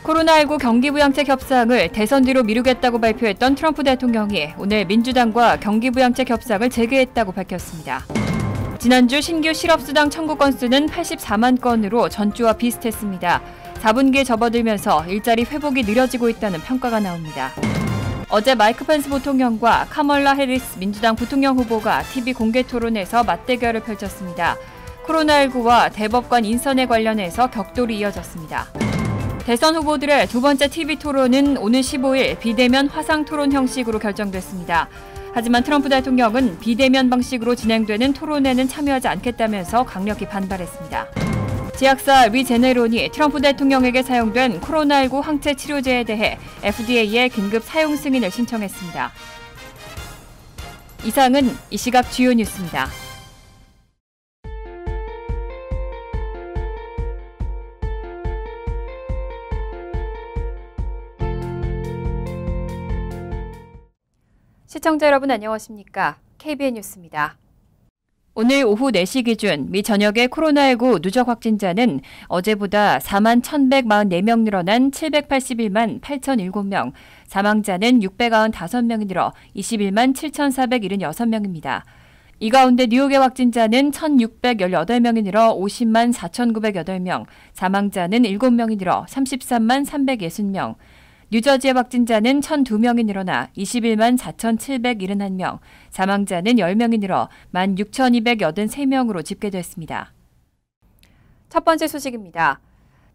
코로나19 경기부양책 협상을 대선 뒤로 미루겠다고 발표했던 트럼프 대통령이 오늘 민주당과 경기부양책 협상을 재개했다고 밝혔습니다. 지난주 신규 실업수당 청구 건수는 84만 건으로 전주와 비슷했습니다. 4분기에 접어들면서 일자리 회복이 느려지고 있다는 평가가 나옵니다. 어제 마이크 펜스 부통령과 카멀라 해리스 민주당 부통령 후보가 TV 공개 토론에서 맞대결을 펼쳤습니다. 코로나19와 대법관 인선에 관련해서 격돌이 이어졌습니다. 대선 후보들의 두 번째 TV 토론은 오는 15일 비대면 화상 토론 형식으로 결정됐습니다. 하지만 트럼프 대통령은 비대면 방식으로 진행되는 토론에는 참여하지 않겠다면서 강력히 반발했습니다. 제약사 리제네론이 트럼프 대통령에게 사용된 코로나19 항체 치료제에 대해 FDA에 긴급 사용 승인을 신청했습니다. 이상은 이 시각 주요 뉴스입니다. 시청자 여러분 안녕하십니까? KBN 뉴스입니다. 오늘 오후 4시 기준 미 전역의 코로나19 누적 확진자는 어제보다 4만 1,144명 늘어난 781만 8,007명, 사망자는 695명이 늘어 21만 7,476명입니다. 이 가운데 뉴욕의 확진자는 1,618명이 늘어 50만 4,908명, 사망자는 7명이 늘어 33만 360명, 뉴저지의 확진자는 1,002명이 늘어나 21만 4,771명, 사망자는 10명이 늘어 16,283명으로 집계됐습니다. 첫 번째 소식입니다.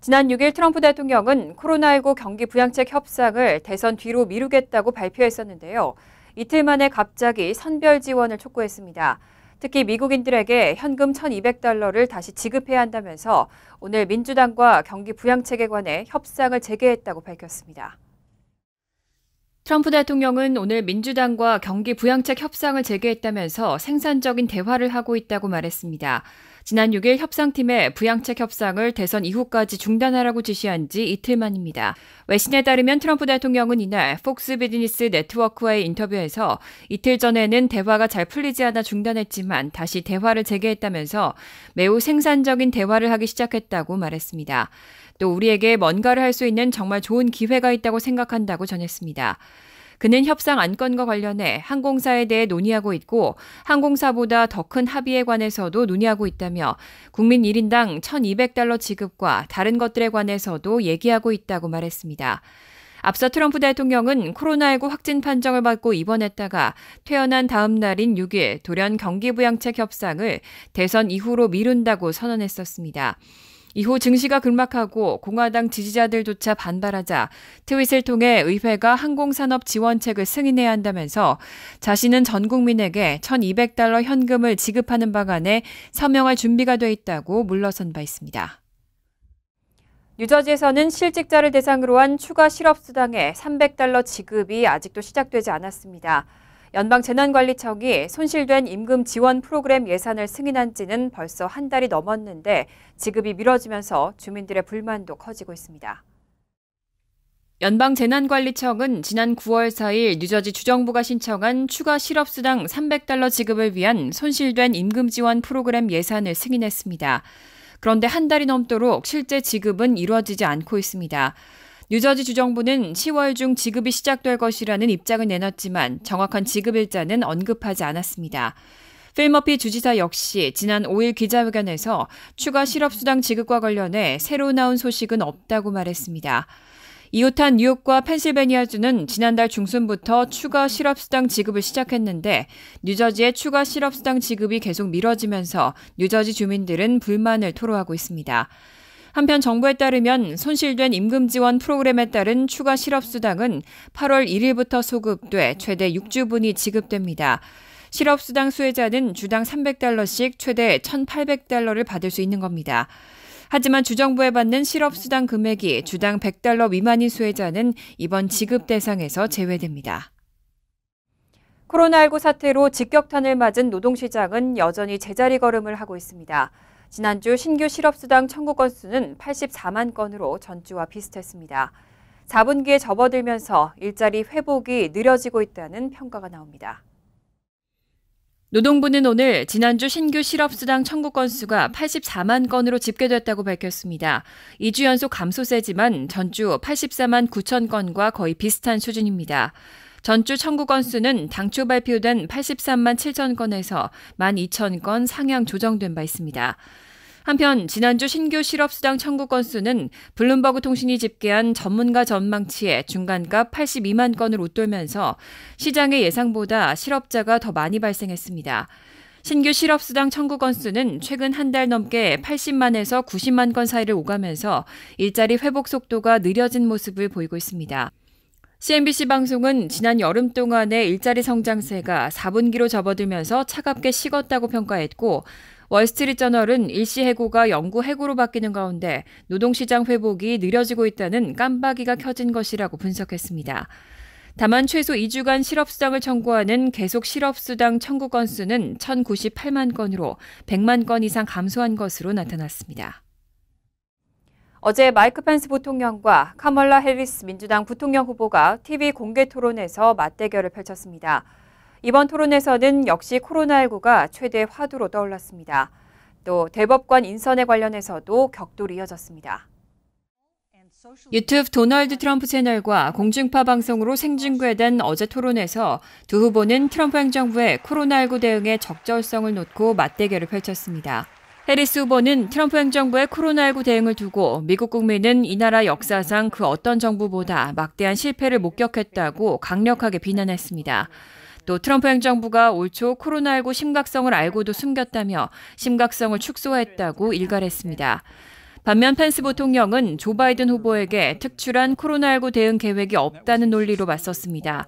지난 6일 트럼프 대통령은 코로나19 경기 부양책 협상을 대선 뒤로 미루겠다고 발표했었는데요. 이틀 만에 갑자기 선별 지원을 촉구했습니다. 특히 미국인들에게 현금 1,200달러를 다시 지급해야 한다면서 오늘 민주당과 경기 부양책에 관해 협상을 재개했다고 밝혔습니다. 트럼프 대통령은 오늘 민주당과 경기 부양책 협상을 재개했다면서 생산적인 대화를 하고 있다고 말했습니다. 지난 6일 협상팀의 부양책 협상을 대선 이후까지 중단하라고 지시한 지 이틀 만입니다. 외신에 따르면 트럼프 대통령은 이날 폭스 비즈니스 네트워크와의 인터뷰에서 이틀 전에는 대화가 잘 풀리지 않아 중단했지만 다시 대화를 재개했다면서 매우 생산적인 대화를 하기 시작했다고 말했습니다. 또 우리에게 뭔가를 할 수 있는 정말 좋은 기회가 있다고 생각한다고 전했습니다. 그는 협상 안건과 관련해 항공사에 대해 논의하고 있고 항공사보다 더 큰 합의에 관해서도 논의하고 있다며 국민 1인당 1,200달러 지급과 다른 것들에 관해서도 얘기하고 있다고 말했습니다. 앞서 트럼프 대통령은 코로나19 확진 판정을 받고 입원했다가 퇴원한 다음 날인 6일 돌연 경기부양책 협상을 대선 이후로 미룬다고 선언했었습니다. 이후 증시가 급락하고 공화당 지지자들조차 반발하자 트윗을 통해 의회가 항공산업 지원책을 승인해야 한다면서 자신은 전 국민에게 1,200달러 현금을 지급하는 방안에 서명할 준비가 돼 있다고 물러선 바 있습니다. 뉴저지에서는 실직자를 대상으로 한 추가 실업수당의 300달러 지급이 아직도 시작되지 않았습니다. 연방재난관리청이 손실된 임금 지원 프로그램 예산을 승인한 지는 벌써 한 달이 넘었는데 지급이 미뤄지면서 주민들의 불만도 커지고 있습니다. 연방재난관리청은 지난 9월 4일 뉴저지 주정부가 신청한 추가 실업수당 300달러 지급을 위한 손실된 임금 지원 프로그램 예산을 승인했습니다. 그런데 한 달이 넘도록 실제 지급은 이루어지지 않고 있습니다. 뉴저지 주정부는 10월 중 지급이 시작될 것이라는 입장을 내놨지만 정확한 지급 일자는 언급하지 않았습니다. 필 머피 주지사 역시 지난 5일 기자회견에서 추가 실업수당 지급과 관련해 새로 나온 소식은 없다고 말했습니다. 이웃한 뉴욕과 펜실베니아주는 지난달 중순부터 추가 실업수당 지급을 시작했는데 뉴저지의 추가 실업수당 지급이 계속 미뤄지면서 뉴저지 주민들은 불만을 토로하고 있습니다. 한편 정부에 따르면 손실된 임금 지원 프로그램에 따른 추가 실업수당은 8월 1일부터 소급돼 최대 6주분이 지급됩니다. 실업수당 수혜자는 주당 300달러씩 최대 1,800달러를 받을 수 있는 겁니다. 하지만 주정부에 받는 실업수당 금액이 주당 100달러 미만인 수혜자는 이번 지급 대상에서 제외됩니다. 코로나19 사태로 직격탄을 맞은 노동시장은 여전히 제자리 걸음을 하고 있습니다. 지난주 신규 실업수당 청구 건수는 84만 건으로 전주와 비슷했습니다. 4분기에 접어들면서 일자리 회복이 느려지고 있다는 평가가 나옵니다. 노동부는 오늘 지난주 신규 실업수당 청구 건수가 84만 건으로 집계됐다고 밝혔습니다. 2주 연속 감소세지만 전주 84만 9천 건과 거의 비슷한 수준입니다. 전주 청구 건수는 당초 발표된 83만 7천 건에서 12,000건 상향 조정된 바 있습니다. 한편 지난주 신규 실업수당 청구 건수는 블룸버그 통신이 집계한 전문가 전망치의 중간값 82만 건을 웃돌면서 시장의 예상보다 실업자가 더 많이 발생했습니다. 신규 실업수당 청구 건수는 최근 한 달 넘게 80만에서 90만 건 사이를 오가면서 일자리 회복 속도가 느려진 모습을 보이고 있습니다. CNBC 방송은 지난 여름 동안의 일자리 성장세가 4분기로 접어들면서 차갑게 식었다고 평가했고 월스트리트저널은 일시 해고가 영구 해고로 바뀌는 가운데 노동시장 회복이 느려지고 있다는 깜박이가 켜진 것이라고 분석했습니다. 다만 최소 2주간 실업수당을 청구하는 계속 실업수당 청구 건수는 1,098만 건으로 100만 건 이상 감소한 것으로 나타났습니다. 어제 마이크 펜스 부통령과 카멀라 해리스 민주당 부통령 후보가 TV 공개 토론에서 맞대결을 펼쳤습니다. 이번 토론에서는 역시 코로나19가 최대 화두로 떠올랐습니다. 또 대법관 인선에 관련해서도 격돌이 이어졌습니다. 유튜브 도널드 트럼프 채널과 공중파 방송으로 생중계된 어제 토론에서 두 후보는 트럼프 행정부의 코로나19 대응의 적절성을 놓고 맞대결을 펼쳤습니다. 해리스 후보는 트럼프 행정부의 코로나19 대응을 두고 미국 국민은 이 나라 역사상 그 어떤 정부보다 막대한 실패를 목격했다고 강력하게 비난했습니다. 또 트럼프 행정부가 올 초 코로나19 심각성을 알고도 숨겼다며 심각성을 축소했다고 일갈했습니다. 반면 펜스 부통령은 조 바이든 후보에게 특출한 코로나19 대응 계획이 없다는 논리로 맞섰습니다.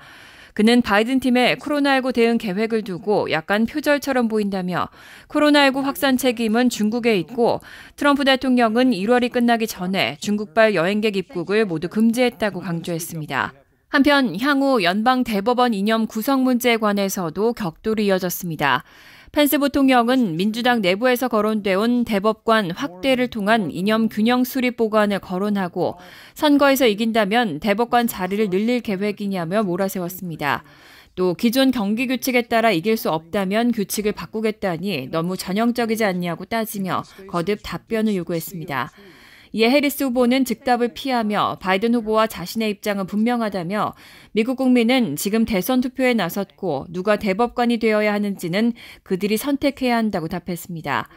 그는 바이든 팀의 코로나19 대응 계획을 두고 약간 표절처럼 보인다며 코로나19 확산 책임은 중국에 있고 트럼프 대통령은 1월이 끝나기 전에 중국발 여행객 입국을 모두 금지했다고 강조했습니다. 한편 향후 연방 대법원 이념 구성 문제에 관해서도 격돌이 이어졌습니다. 펜스 부통령은 민주당 내부에서 거론돼온 대법관 확대를 통한 이념 균형 수립 보관을 거론하고 선거에서 이긴다면 대법관 자리를 늘릴 계획이냐며 몰아세웠습니다. 또 기존 경기 규칙에 따라 이길 수 없다면 규칙을 바꾸겠다니 너무 전형적이지 않냐고 따지며 거듭 답변을 요구했습니다. 이에 해리스 후보는 즉답을 피하며 바이든 후보와 자신의 입장은 분명하다며 미국 국민은 지금 대선 투표에 나섰고 누가 대법관이 되어야 하는지는 그들이 선택해야 한다고 답했습니다.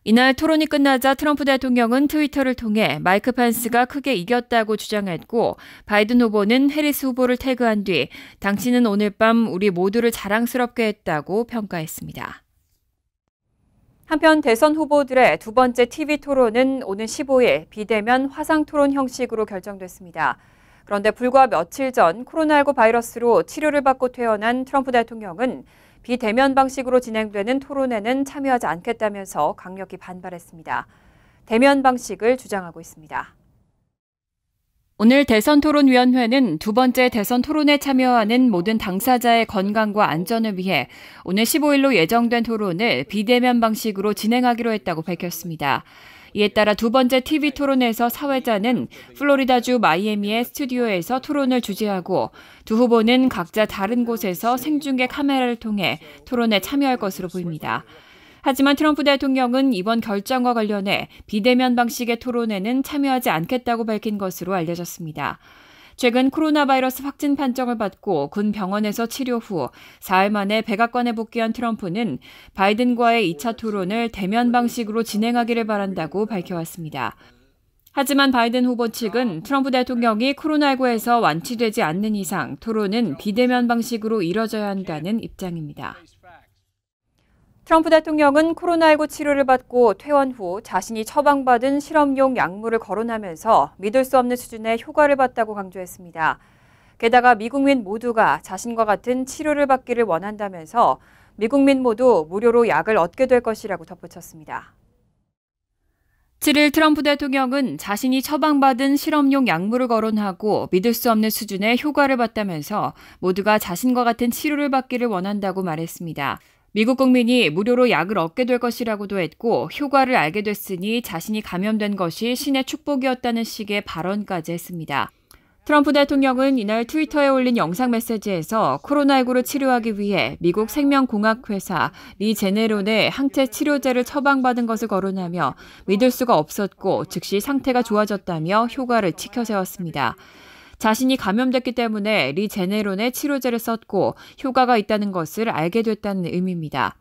이날 토론이 끝나자 트럼프 대통령은 트위터를 통해 마이크 펜스가 크게 이겼다고 주장했고 바이든 후보는 해리스 후보를 태그한 뒤 당신은 오늘 밤 우리 모두를 자랑스럽게 했다고 평가했습니다. 한편 대선 후보들의 두 번째 TV 토론은 오는 15일 비대면 화상 토론 형식으로 결정됐습니다. 그런데 불과 며칠 전 코로나19 바이러스로 치료를 받고 퇴원한 트럼프 대통령은 비대면 방식으로 진행되는 토론에는 참여하지 않겠다면서 강력히 반발했습니다. 대면 방식을 주장하고 있습니다. 오늘 대선토론위원회는 두 번째 대선 토론에 참여하는 모든 당사자의 건강과 안전을 위해 오늘 15일로 예정된 토론을 비대면 방식으로 진행하기로 했다고 밝혔습니다. 이에 따라 두 번째 TV 토론에서 사회자는 플로리다주 마이애미의 스튜디오에서 토론을 주재하고 두 후보는 각자 다른 곳에서 생중계 카메라를 통해 토론에 참여할 것으로 보입니다. 하지만 트럼프 대통령은 이번 결정과 관련해 비대면 방식의 토론에는 참여하지 않겠다고 밝힌 것으로 알려졌습니다. 최근 코로나 바이러스 확진 판정을 받고 군 병원에서 치료 후 사흘 만에 백악관에 복귀한 트럼프는 바이든과의 2차 토론을 대면 방식으로 진행하기를 바란다고 밝혀왔습니다. 하지만 바이든 후보 측은 트럼프 대통령이 코로나19에서 완치되지 않는 이상 토론은 비대면 방식으로 이뤄져야 한다는 입장입니다. 트럼프 대통령은 코로나19 치료를 받고 퇴원 후 자신이 처방받은 실험용 약물을 거론하면서 믿을 수 없는 수준의 효과를 봤다고 강조했습니다. 게다가 미국민 모두가 자신과 같은 치료를 받기를 원한다면서 미국민 모두 무료로 약을 얻게 될 것이라고 덧붙였습니다. 7일 트럼프 대통령은 자신이 처방받은 실험용 약물을 거론하고 믿을 수 없는 수준의 효과를 봤다면서 모두가 자신과 같은 치료를 받기를 원한다고 말했습니다. 미국 국민이 무료로 약을 얻게 될 것이라고도 했고 효과를 알게 됐으니 자신이 감염된 것이 신의 축복이었다는 식의 발언까지 했습니다. 트럼프 대통령은 이날 트위터에 올린 영상 메시지에서 코로나19를 치료하기 위해 미국 생명공학회사 리제네론의 항체 치료제를 처방받은 것을 거론하며 믿을 수가 없었고 즉시 상태가 좋아졌다며 효과를 치켜세웠습니다. 자신이 감염됐기 때문에 리제네론의 치료제를 썼고 효과가 있다는 것을 알게 됐다는 의미입니다.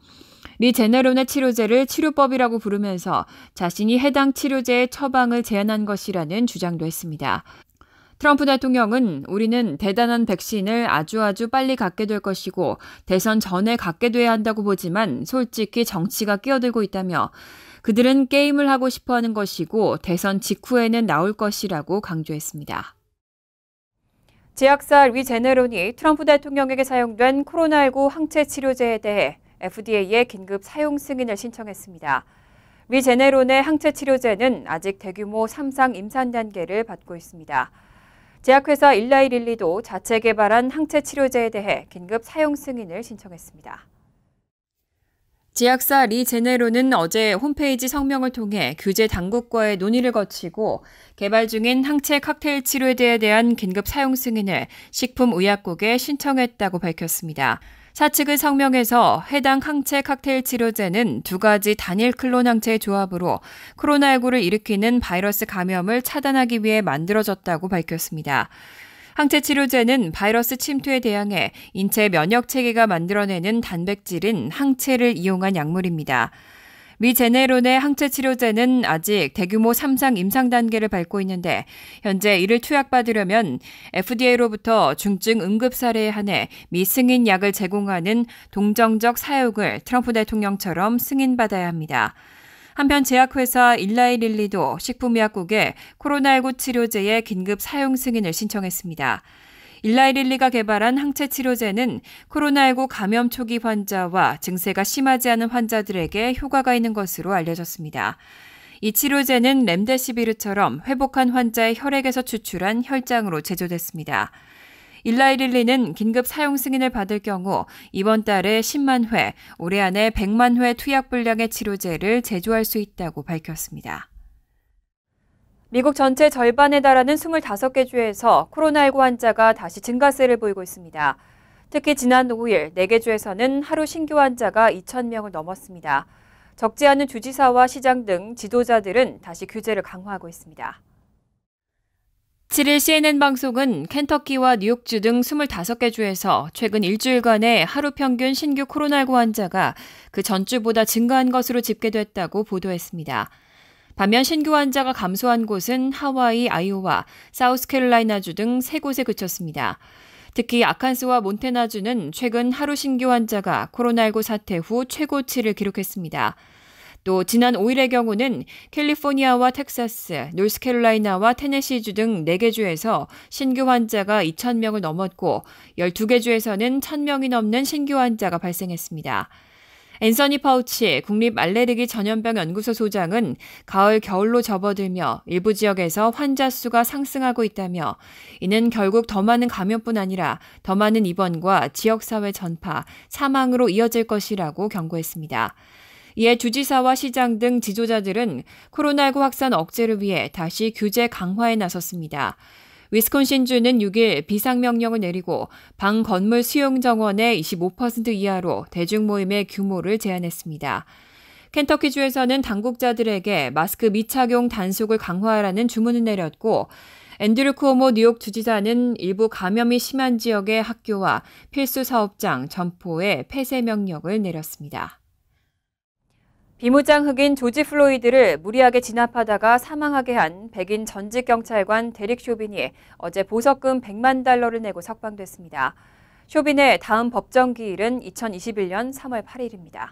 리제네론의 치료제를 치료법이라고 부르면서 자신이 해당 치료제의 처방을 제안한 것이라는 주장도 했습니다. 트럼프 대통령은 우리는 대단한 백신을 아주 빨리 갖게 될 것이고 대선 전에 갖게 돼야 한다고 보지만 솔직히 정치가 끼어들고 있다며 그들은 게임을 하고 싶어하는 것이고 대선 직후에는 나올 것이라고 강조했습니다. 제약사 리제네론이 트럼프 대통령에게 사용된 코로나19 항체 치료제에 대해 FDA에 긴급 사용 승인을 신청했습니다. 리제네론의 항체 치료제는 아직 대규모 3상 임상 단계를 받고 있습니다. 제약회사 일라이릴리도 자체 개발한 항체 치료제에 대해 긴급 사용 승인을 신청했습니다. 제약사 리제네론은 어제 홈페이지 성명을 통해 규제 당국과의 논의를 거치고 개발 중인 항체 칵테일 치료제에 대한 긴급 사용 승인을 식품의약국에 신청했다고 밝혔습니다. 사측의 성명에서 해당 항체 칵테일 치료제는 2가지 단일 클론 항체의 조합으로 코로나19를 일으키는 바이러스 감염을 차단하기 위해 만들어졌다고 밝혔습니다. 항체 치료제는 바이러스 침투에 대항해 인체 면역 체계가 만들어내는 단백질인 항체를 이용한 약물입니다. 리제네론의 항체 치료제는 아직 대규모 3상 임상 단계를 밟고 있는데 현재 이를 투약받으려면 FDA로부터 중증 응급 사례에 한해 미승인 약을 제공하는 동정적 사육을 트럼프 대통령처럼 승인받아야 합니다. 한편 제약회사 일라이릴리도 식품의약국에 코로나19 치료제의 긴급 사용 승인을 신청했습니다. 일라이릴리가 개발한 항체 치료제는 코로나19 감염 초기 환자와 증세가 심하지 않은 환자들에게 효과가 있는 것으로 알려졌습니다. 이 치료제는 렘데시비르처럼 회복한 환자의 혈액에서 추출한 혈장으로 제조됐습니다. 일라이릴리는 긴급 사용 승인을 받을 경우 이번 달에 10만 회, 올해 안에 100만 회 투약 분량의 치료제를 제조할 수 있다고 밝혔습니다. 미국 전체 절반에 달하는 25개 주에서 코로나19 환자가 다시 증가세를 보이고 있습니다. 특히 지난 5일 4개 주에서는 하루 신규 환자가 2,000명을 넘었습니다. 적지 않은 주지사와 시장 등 지도자들은 다시 규제를 강화하고 있습니다. 7일 CNN 방송은 켄터키와 뉴욕주 등 25개 주에서 최근 일주일간의 하루 평균 신규 코로나19 환자가 그 전주보다 증가한 것으로 집계됐다고 보도했습니다. 반면 신규 환자가 감소한 곳은 하와이, 아이오와, 사우스캐롤라이나주 등 3곳에 그쳤습니다. 특히 아칸스와 몬태나주는 최근 하루 신규 환자가 코로나19 사태 후 최고치를 기록했습니다. 또 지난 5일의 경우는 캘리포니아와 텍사스, 노스캐롤라이나와 테네시주 등 4개 주에서 신규 환자가 2,000명을 넘었고 12개 주에서는 1,000명이 넘는 신규 환자가 발생했습니다. 앤서니 파우치 국립알레르기 전염병 연구소 소장은 가을, 겨울로 접어들며 일부 지역에서 환자 수가 상승하고 있다며 이는 결국 더 많은 감염뿐 아니라 더 많은 입원과 지역사회 전파, 사망으로 이어질 것이라고 경고했습니다. 이에 주지사와 시장 등 지도자들은 코로나19 확산 억제를 위해 다시 규제 강화에 나섰습니다. 위스콘신주는 6일 비상명령을 내리고 방 건물 수용 정원의 25% 이하로 대중모임의 규모를 제한했습니다. 켄터키주에서는 당국자들에게 마스크 미착용 단속을 강화하라는 주문을 내렸고 앤드류 쿠오모 뉴욕 주지사는 일부 감염이 심한 지역의 학교와 필수 사업장, 점포에 폐쇄 명령을 내렸습니다. 비무장 흑인 조지 플로이드를 무리하게 진압하다가 사망하게 한 백인 전직 경찰관 데릭 쇼빈이 어제 보석금 $100만 내고 석방됐습니다. 쇼빈의 다음 법정 기일은 2021년 3월 8일입니다.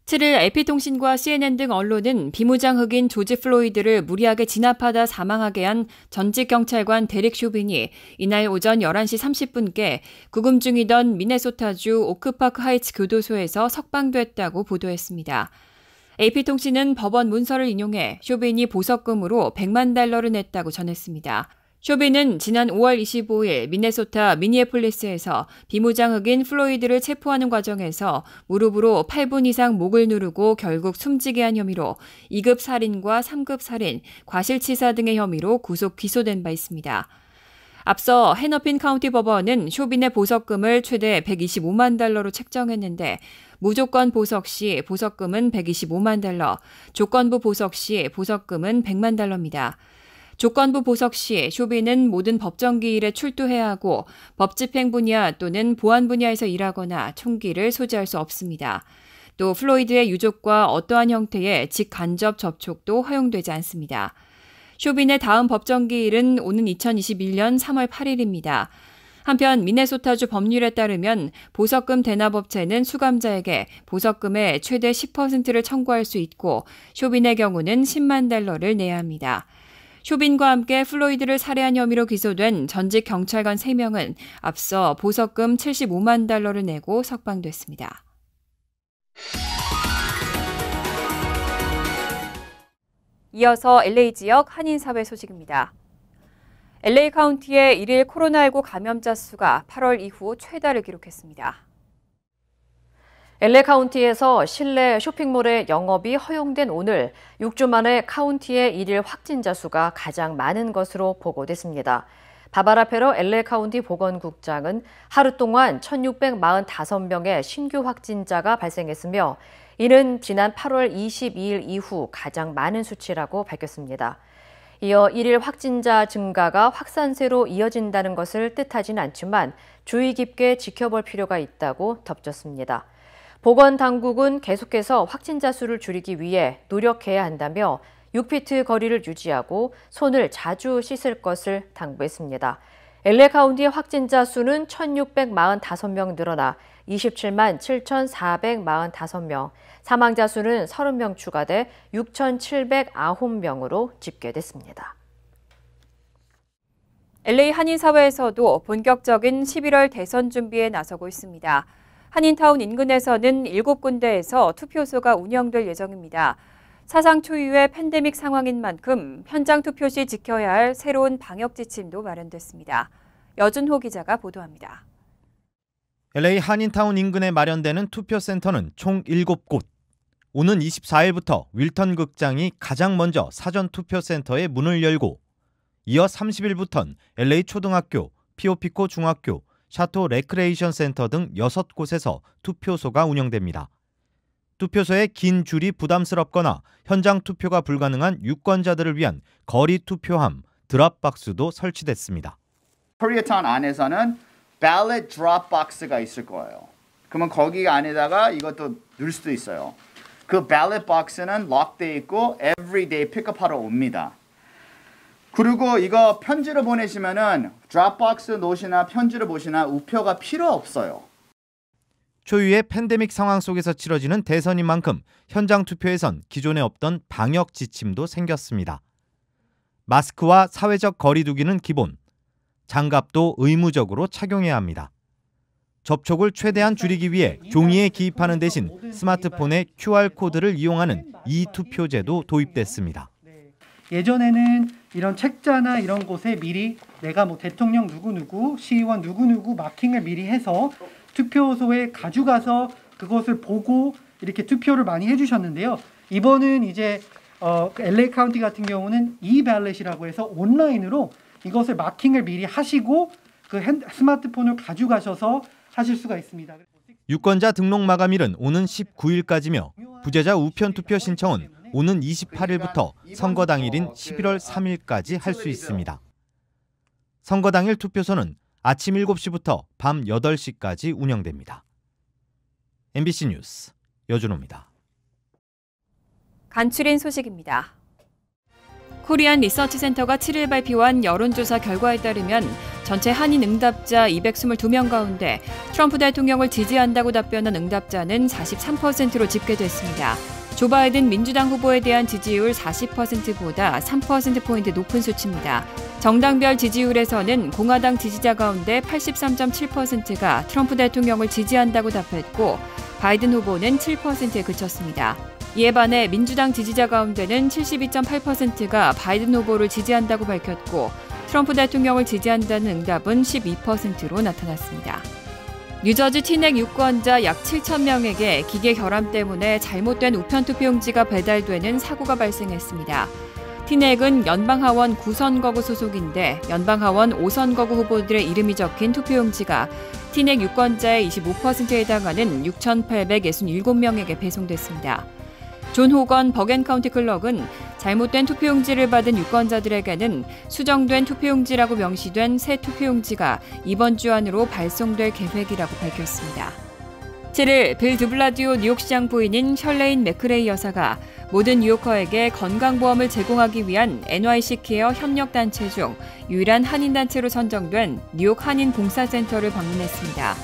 7일 AP통신과 CNN 등 언론은 비무장 흑인 조지 플로이드를 무리하게 진압하다 사망하게 한 전직 경찰관 데릭 쇼빈이 이날 오전 11시 30분께 구금 중이던 미네소타주 오크파크 하이츠 교도소에서 석방됐다고 보도했습니다. AP통신은 법원 문서를 인용해 쇼빈이 보석금으로 $100만 냈다고 전했습니다. 쇼비는 지난 5월 25일 미네소타 미니애폴리스에서 비무장 흑인 플로이드를 체포하는 과정에서 무릎으로 8분 이상 목을 누르고 결국 숨지게 한 혐의로 2급 살인과 3급 살인, 과실치사 등의 혐의로 구속 기소된 바 있습니다. 앞서 헤너핀 카운티 법원은 쇼빈의 보석금을 최대 125만 달러로 책정했는데 무조건 보석 시 보석금은 125만 달러, 조건부 보석 시 보석금은 100만 달러입니다. 조건부 보석 시 쇼빈은 모든 법정 기일에 출두해야 하고 법집행 분야 또는 보안 분야에서 일하거나 총기를 소지할 수 없습니다. 또 플로이드의 유족과 어떠한 형태의 직간접 접촉도 허용되지 않습니다. 쇼빈의 다음 법정 기일은 오는 2021년 3월 8일입니다. 한편 미네소타주 법률에 따르면 보석금 대납업체는 수감자에게 보석금의 최대 10%를 청구할 수 있고 쇼빈의 경우는 10만 달러를 내야 합니다. 쇼빈과 함께 플로이드를 살해한 혐의로 기소된 전직 경찰관 3명은 앞서 보석금 75만 달러를 내고 석방됐습니다. 이어서 LA 지역 한인사회 소식입니다. LA 카운티의 일일 코로나19 감염자 수가 8월 이후 최다를 기록했습니다. LA 카운티에서 실내 쇼핑몰의 영업이 허용된 오늘 6주 만에 카운티의 일일 확진자 수가 가장 많은 것으로 보고됐습니다. 바바라 페로 LA 카운티 보건국장은 하루 동안 1,645명의 신규 확진자가 발생했으며 이는 지난 8월 22일 이후 가장 많은 수치라고 밝혔습니다. 이어 일일 확진자 증가가 확산세로 이어진다는 것을 뜻하진 않지만 주의 깊게 지켜볼 필요가 있다고 덧붙였습니다. 보건당국은 계속해서 확진자 수를 줄이기 위해 노력해야 한다며 6피트 거리를 유지하고 손을 자주 씻을 것을 당부했습니다. LA 카운티의 확진자 수는 1,645명 늘어나 27만 7,445명, 사망자 수는 30명 추가돼 6,709명으로 집계됐습니다. LA 한인사회에서도 본격적인 11월 대선 준비에 나서고 있습니다. 한인타운 인근에서는 7군데에서 투표소가 운영될 예정입니다. 사상 초유의 팬데믹 상황인 만큼 현장 투표 시 지켜야 할 새로운 방역 지침도 마련됐습니다. 여준호 기자가 보도합니다. LA 한인타운 인근에 마련되는 투표센터는 총 7곳. 오는 24일부터 윌턴 극장이 가장 먼저 사전 투표센터의 문을 열고 이어 30일부터는 LA 초등학교, 피오피코 중학교, 샤토 레크레이션 센터 등 6곳에서 투표소가 운영됩니다. 투표소에 긴 줄이 부담스럽거나 현장 투표가 불가능한 유권자들을 위한 거리 투표함, 드랍박스도 설치됐습니다. 코리아타운 안에서는 ballot drop box가 있을 거예요. 그러면 거기 안에다가 이것도 넣을 수도 있어요. 그 ballot box는 lock돼 있고 everyday 픽업하러 옵니다. 그리고 이거 편지를 보내시면은 드랍박스 놓으시나 편지를 보시나 우표가 필요 없어요. 초유의 팬데믹 상황 속에서 치러지는 대선인 만큼 현장 투표에선 기존에 없던 방역 지침도 생겼습니다. 마스크와 사회적 거리 두기는 기본, 장갑도 의무적으로 착용해야 합니다. 접촉을 최대한 줄이기 위해 종이에 기입하는 대신 스마트폰의 QR코드를 이용하는 이투표제도 도입됐습니다. 예전에는 이런 책자나 이런 곳에 미리 내가 뭐 대통령 누구누구, 시의원 누구누구 마킹을 미리 해서 투표소에 가져가서 그것을 보고 이렇게 투표를 많이 해주셨는데요. 이번은 이제 LA 카운티 같은 경우는 이발렛이라고 해서 온라인으로 이것을 마킹을 미리 하시고 그 스마트폰을 가져가셔서 하실 수가 있습니다. 유권자 등록 마감일은 오는 19일까지며 부재자 우편 투표 신청은 오는 28일부터 선거 당일인 11월 3일까지 할 수 있습니다. 선거 당일 투표소는 아침 7시부터 밤 8시까지 운영됩니다. MBC 뉴스 여준호입니다. 간추린 소식입니다. 코리안 리서치 센터가 7일 발표한 여론조사 결과에 따르면 전체 한인 응답자 222명 가운데 트럼프 대통령을 지지한다고 답변한 응답자는 43%로 집계됐습니다. 조 바이든 민주당 후보에 대한 지지율 40%보다 3%포인트 높은 수치입니다. 정당별 지지율에서는 공화당 지지자 가운데 83.7%가 트럼프 대통령을 지지한다고 답했고 바이든 후보는 7%에 그쳤습니다. 이에 반해 민주당 지지자 가운데는 72.8%가 바이든 후보를 지지한다고 밝혔고 트럼프 대통령을 지지한다는 응답은 12%로 나타났습니다. 뉴저지 티넥 유권자 약 7,000명에게 기계 결함 때문에 잘못된 우편 투표용지가 배달되는 사고가 발생했습니다. 티넥은 연방하원 9선거구 소속인데 연방하원 5선거구 후보들의 이름이 적힌 투표용지가 티넥 유권자의 25%에 해당하는 6,867명에게 배송됐습니다. 존 호건 버겐카운티 클럭은 잘못된 투표용지를 받은 유권자들에게는 수정된 투표용지라고 명시된 새 투표용지가 이번 주 안으로 발송될 계획이라고 밝혔습니다. 7일 빌 드블라디오 뉴욕시장 부인인 셜레인 맥크레이 여사가 모든 뉴요커에게 건강보험을 제공하기 위한 NYC 케어 협력단체 중 유일한 한인단체로 선정된 뉴욕 한인봉사센터를 방문했습니다.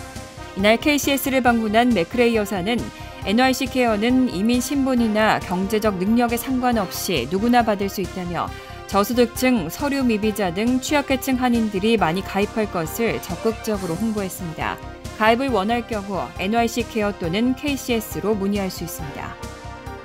이날 KCS를 방문한 맥크레이 여사는 NYC 케어는 이민 신분이나 경제적 능력에 상관없이 누구나 받을 수 있다며 저소득층, 서류 미비자 등 취약계층 한인들이 많이 가입할 것을 적극적으로 홍보했습니다. 가입을 원할 경우 NYC 케어 또는 KCS로 문의할 수 있습니다.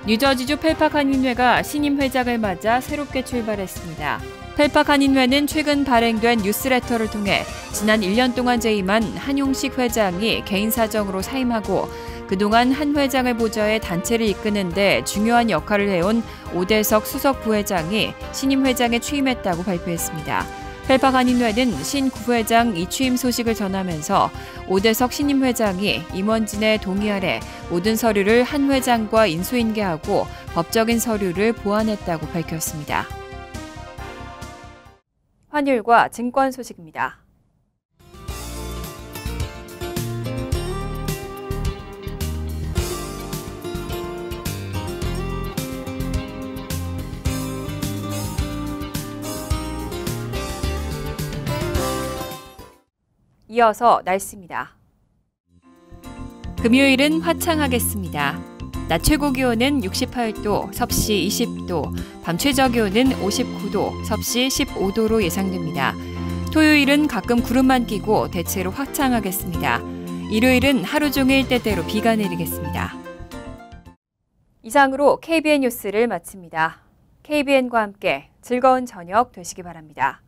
뉴저지주 펠팍 한인회가 신임 회장을 맞아 새롭게 출발했습니다. 펠팍 한인회는 최근 발행된 뉴스레터를 통해 지난 1년 동안 재임한 한용식 회장이 개인 사정으로 사임하고 그동안 한 회장을 보좌해 단체를 이끄는 데 중요한 역할을 해온 오대석 수석 부회장이 신임 회장에 취임했다고 발표했습니다. 펠팍 한인회는 신 구회장 이취임 소식을 전하면서 오대석 신임 회장이 임원진의 동의 아래 모든 서류를 한 회장과 인수인계하고 법적인 서류를 보완했다고 밝혔습니다. 환율과 증권 소식입니다. 이어서 날씨입니다. 금요일은 화창하겠습니다. 낮 최고 기온은 68도, 섭씨 20도, 밤 최저 기온은 59도, 섭씨 15도로 예상됩니다. 토요일은 가끔 구름만 끼고 대체로 화창하겠습니다. 일요일은 하루 종일 때때로 비가 내리겠습니다. 이상으로 KBN 뉴스를 마칩니다. KBN과 함께 즐거운 저녁 되시기 바랍니다.